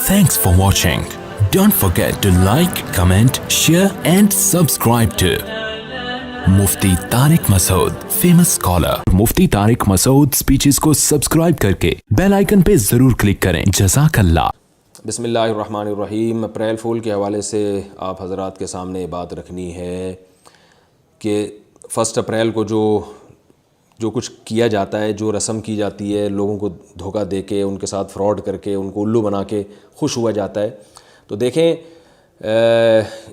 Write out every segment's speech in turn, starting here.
Thanks for watching. Don't forget to like, comment, share and subscribe to Mufti Tariq Masood, famous scholar. Mufti Tariq Masood speeches को subscribe करके bell icon पे जरूर click करें। जज़ाकल्लाह। बिस्मिल्लाहिर्रहमानिर्रहीम। अप्रैल फूल के हवाले से आप हज़रात के सामने बात रखनी है कि 1 अप्रैल को जो कुछ किया जाता है, जो रस्म की जाती है, लोगों को धोखा दे के, उनके साथ फ्रॉड करके, उनको उल्लू बना के खुश हुआ जाता है। तो देखें,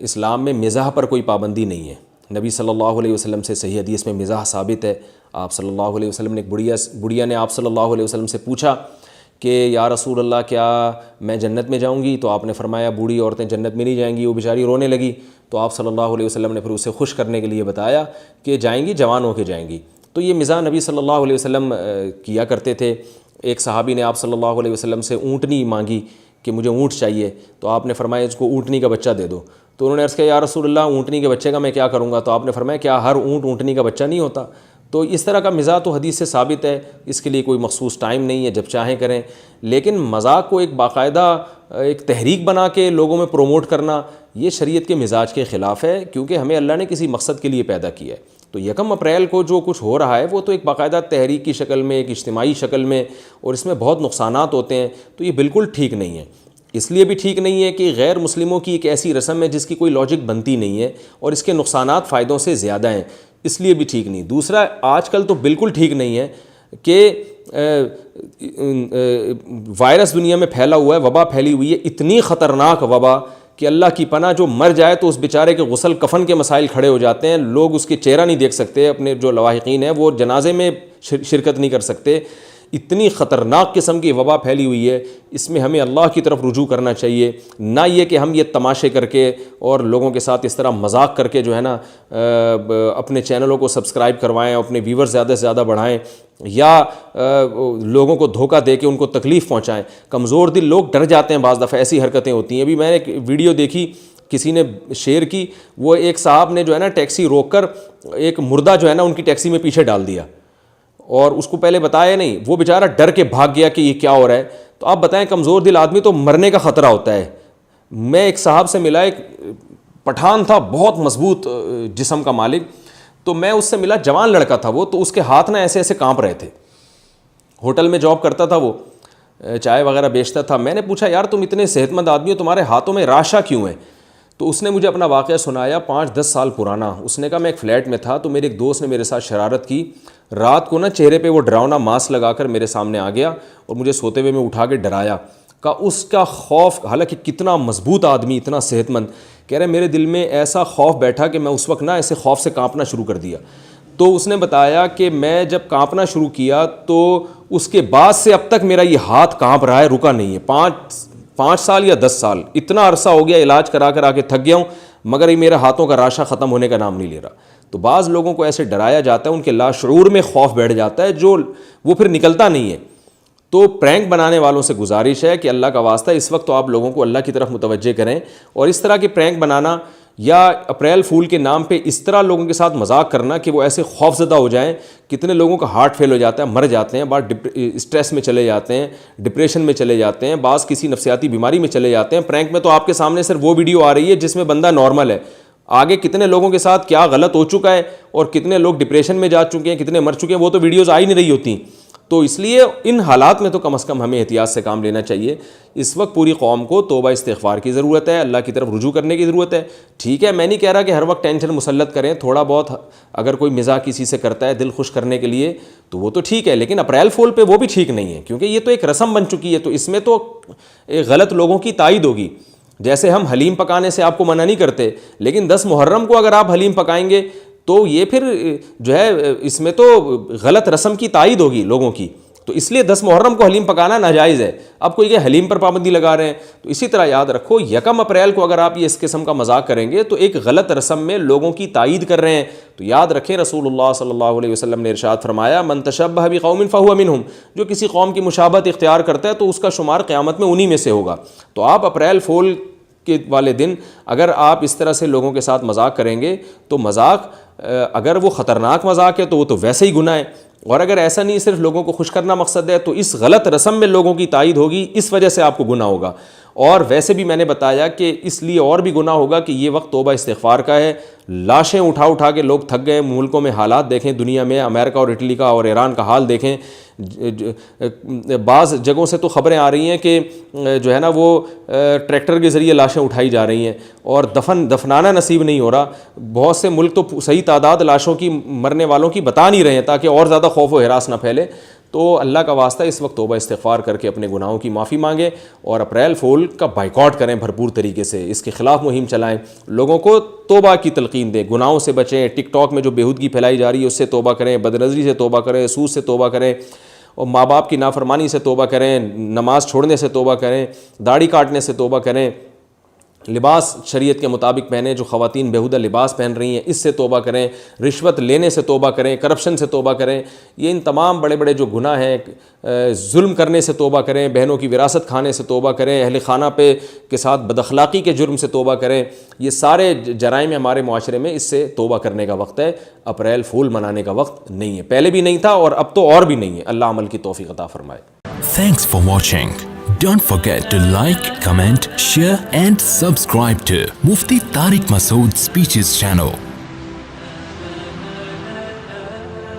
इस्लाम में मिज़ाह पर कोई पाबंदी नहीं है। नबी सल्लल्लाहु अलैहि वसल्लम से सही हदीस में मिज़ाह साबित है। आप सल्लल्लाहु अलैहि वसल्लम ने एक बुढ़िया ने आप सल्लल्लाहु अलैहि वसल्लम से पूछा कि या रसूल अल्लाह, क्या मैं जन्नत में जाऊंगी? तो आपने फरमाया बूढ़ी औरतें जन्नत में नहीं जाएंगी। वो बेचारी रोने लगी तो आप सल्लल्लाहु अलैहि वसल्लम ने फिर उसे खुश करने के लिए बताया कि जाएंगी, जवान होकर जाएंगी। तो ये मिज़ाह नबी सल्लल्लाहु अलैहि वसल्लम किया करते थे। एक सहाबी ने आप सल्लल्लाहु अलैहि वसल्लम से ऊँटनी मांगी कि मुझे ऊँट चाहिए, तो आपने फरमाया इसको ऊँटनी का बच्चा दे दो। तो उन्होंने अर्ज़ किया या रसूल अल्लाह, ऊँटनी के बच्चे का मैं क्या करूँगा? तो आपने फरमाया क्या हर ऊँट ऊँटनी का बच्चा नहीं होता? तो इस तरह का मिज़ाह तो हदीस से साबित है, इसके लिए कोई मखसूस टाइम नहीं है, जब चाहें करें। लेकिन मज़ाक को एक बाकायदा एक तहरीक बना के लोगों में प्रोमोट करना, ये शरीयत के मिजाज के ख़िलाफ़ है, क्योंकि हमें अल्लाह ने किसी मकसद के लिए पैदा किया है। तो 1 अप्रैल को जो कुछ हो रहा है वो तो एक बाकायदा तहरीक की शक्ल में, एक इज्तिमाई शक्ल में, और इसमें बहुत नुकसानात होते हैं। तो ये बिल्कुल ठीक नहीं है। इसलिए भी ठीक नहीं है कि गैर मुस्लिमों की एक ऐसी रस्म है जिसकी कोई लॉजिक बनती नहीं है और इसके नुकसानात फ़ायदों से ज़्यादा हैं, इसलिए भी ठीक नहीं। दूसरा, आजकल तो बिल्कुल ठीक नहीं है कि वायरस दुनिया में फैला हुआ है, वबा फैली हुई है, इतनी ख़तरनाक वबा कि अल्लाह की पनाह, जो मर जाए तो उस बेचारे के गुस्ल कफन के मसाइल खड़े हो जाते हैं। लोग उसके चेहरा नहीं देख सकते, अपने जो लवाहिकीन हैं वो जनाजे में शिरकत नहीं कर सकते। इतनी ख़तरनाक किस्म की वबा फैली हुई है, इसमें हमें अल्लाह की तरफ रुजू करना चाहिए, ना ये कि हम ये तमाशे करके और लोगों के साथ इस तरह मजाक करके जो है ना अपने चैनलों को सब्सक्राइब करवाएं, अपने व्यूवर्स ज़्यादा से ज़्यादा बढ़ाएं, या लोगों को धोखा दे के उनको तकलीफ़ पहुँचाएँ। कमज़ोर दिल लोग डर जाते हैं, बाज़ दफ़ा ऐसी हरकतें होती हैं। अभी मैंने एक वीडियो देखी, किसी ने शेयर की, वो एक साहब ने जो है ना टैक्सी रोक कर एक मुर्दा जो है ना उनकी टैक्सी में पीछे डाल दिया और उसको पहले बताया नहीं। वो बेचारा डर के भाग गया कि ये क्या हो रहा है। तो आप बताएं, कमज़ोर दिल आदमी तो मरने का ख़तरा होता है। मैं एक साहब से मिला, एक पठान था, बहुत मजबूत जिस्म का मालिक। तो मैं उससे मिला, जवान लड़का था वो, तो उसके हाथ ना ऐसे ऐसे कांप रहे थे। होटल में जॉब करता था वो, चाय वगैरह बेचता था। मैंने पूछा यार तुम इतने सेहतमंद आदमी हो, तुम्हारे हाथों में राशा क्यों है? तो उसने मुझे अपना वाक़या सुनाया, 5-10 साल पुराना। उसने कहा मैं एक फ़्लैट में था, तो मेरे एक दोस्त ने मेरे साथ शरारत की। रात को ना चेहरे पे वो डरावना मास्क लगाकर मेरे सामने आ गया और मुझे सोते हुए में उठा के डराया। का उसका खौफ, हालांकि कितना मजबूत आदमी, इतना सेहतमंद, कह रहे मेरे दिल में ऐसा खौफ बैठा कि मैं उस वक्त ना ऐसे खौफ से कांपना शुरू कर दिया। तो उसने बताया कि मैं जब कांपना शुरू किया तो उसके बाद से अब तक मेरा ये हाथ कांप रहा है, रुका नहीं है। 5 साल या 10 साल, इतना अरसा हो गया, इलाज करा कर आके थक गया हूँ, मगर ये मेरे हाथों का राशा ख़त्म होने का नाम नहीं ले रहा। तो बाज़ लोगों को ऐसे डराया जाता है, उनके लाशऊर में खौफ बैठ जाता है, जो वो फिर निकलता नहीं है। तो प्रैंक बनाने वालों से गुजारिश है कि अल्लाह का वास्ता इस वक्त तो आप लोगों को अल्लाह की तरफ मुतवज्जे करें, और इस तरह के प्रैंक बनाना या अप्रैल फूल के नाम पे इस तरह लोगों के साथ मजाक करना कि वो ऐसे खौफज़दा हो जाएं। कितने लोगों का हार्ट फेल हो जाता है, मर जाते हैं, बाद स्ट्रेस में चले जाते हैं, डिप्रेशन में चले जाते हैं, बाज़ किसी नफसियाती बीमारी में चले जाते हैं। प्रैंक में तो आपके सामने सिर्फ वो वीडियो आ रही है जिसमें बंदा नॉर्मल है, आगे कितने लोगों के साथ क्या गलत हो चुका है और कितने लोग डिप्रेशन में जा चुके हैं, कितने मर चुके हैं, वो तो वीडियोज़ आ ही नहीं रही होती। तो इसलिए इन हालात में तो कम से कम हमें एहतियात से काम लेना चाहिए। इस वक्त पूरी कौम को तौबा इस्तिग़फ़ार की ज़रूरत है, अल्लाह की तरफ रुजू करने की ज़रूरत है। ठीक है, मैं नहीं कह रहा कि हर वक्त टेंशन मुसल्लत करें, थोड़ा बहुत अगर कोई मिज़ाह किसी से करता है दिल खुश करने के लिए तो वो तो ठीक है, लेकिन अप्रैल फूल पे वो भी ठीक नहीं है, क्योंकि ये तो एक रस्म बन चुकी है। तो इसमें तो एक गलत लोगों की तायद होगी। जैसे हम हलीम पकाने से आपको मना नहीं करते, लेकिन 10 मुहर्रम को अगर आप हलीम पकाएंगे तो ये फिर जो है इसमें तो गलत रस्म की तायद होगी लोगों की। तो इसलिए 10 मुहर्रम को हलीम पकाना नाजायज़ है। अब कोई हलीम पर पाबंदी लगा रहे हैं। तो इसी तरह याद रखो, 1 अप्रैल को अगर आप ये इस किस्म का मजाक करेंगे तो एक गलत रस्म में लोगों की तायद कर रहे हैं। तो याद रखें, रसूलुल्लाह सल्लल्लाहु अलैहि वसल्लम ने इरशाद फरमाया, मन तशब्बह बिक़ौमिन फ़हुव मिनहुम, जो किसी कौम की मुशाबहत इख्तियार करता है तो उसका शुमार क़यामत में उन्हीं में से होगा। तो आप अप्रैल फूल के वाले दिन अगर आप इस तरह से लोगों के साथ मजाक करेंगे तो मजाक अगर वो ख़तरनाक मजाक है तो वो तो वैसे ही गुनाह है, और अगर ऐसा नहीं सिर्फ लोगों को खुश करना मकसद है तो इस गलत रस्म में लोगों की तायद होगी, इस वजह से आपको गुनाह होगा। اور ویسے بھی میں نے بتایا کہ اس لیے اور بھی گناہ ہوگا کہ یہ وقت توبہ استغفار کا ہے. لاشیں اٹھا کے لوگ تھک گئے. ملکوں میں حالات دیکھیں, دنیا میں امریکہ اور اٹلی کا اور ایران کا حال دیکھیں. بعض جگہوں سے تو خبریں آ رہی ہیں کہ جو ہے نا وہ ٹریکٹر کے ذریعے لاشیں اٹھائی جا رہی ہیں اور دفنانا نصیب نہیں ہو رہا. بہت سے ملک تو صحیح تعداد لاشوں کی, مرنے والوں کی بتا نہیں رہے ہیں تاکہ اور زیادہ خوف و ہراس نہ پھیلے. تو اللہ کا واسطہ اس وقت توبہ استغفار کر کے اپنے گناہوں کی معافی مانگیں اور اپریل فول کا بائیکاٹ کریں بھرپور طریقے سے, اس کے خلاف مہم چلائیں, لوگوں کو توبہ کی تلقین دیں, گناہوں سے بچیں. ٹک ٹاک میں جو بےہودگی پھیلائی جا رہی ہے اس سے توبہ کریں, بدنظری سے توبہ کریں, سود سے توبہ کریں, اور ماں باپ کی نافرمانی سے توبہ کریں, نماز چھوڑنے سے توبہ کریں, داڑھی کاٹنے سے توبہ کریں, لباس شریعت کے مطابق پہنیں. جو خواتین بیہودہ لباس پہن رہی ہیں اس سے توبہ کریں, رشوت لینے سے توبہ کریں, کرپشن سے توبہ کریں. یہ ان تمام بڑے بڑے جو گناہ ہیں, ظلم کرنے سے توبہ کریں, بہنوں کی وراثت کھانے سے توبہ کریں, اہل خانہ کے ساتھ بد اخلاقی کے جرم سے توبہ کریں. یہ سارے جرائم ہمارے معاشرے میں, اس سے توبہ کرنے کا وقت ہے. اپریل فول منانے کا وقت نہیں ہے, پہلے بھی نہیں تھا اور اب تو اور بھی نہیں ہے. اللہ عمل کی توفیق عطا فرمائے. Thanks for watching. Don't forget to like, comment, share and subscribe to Mufti Tariq Masood Speeches channel.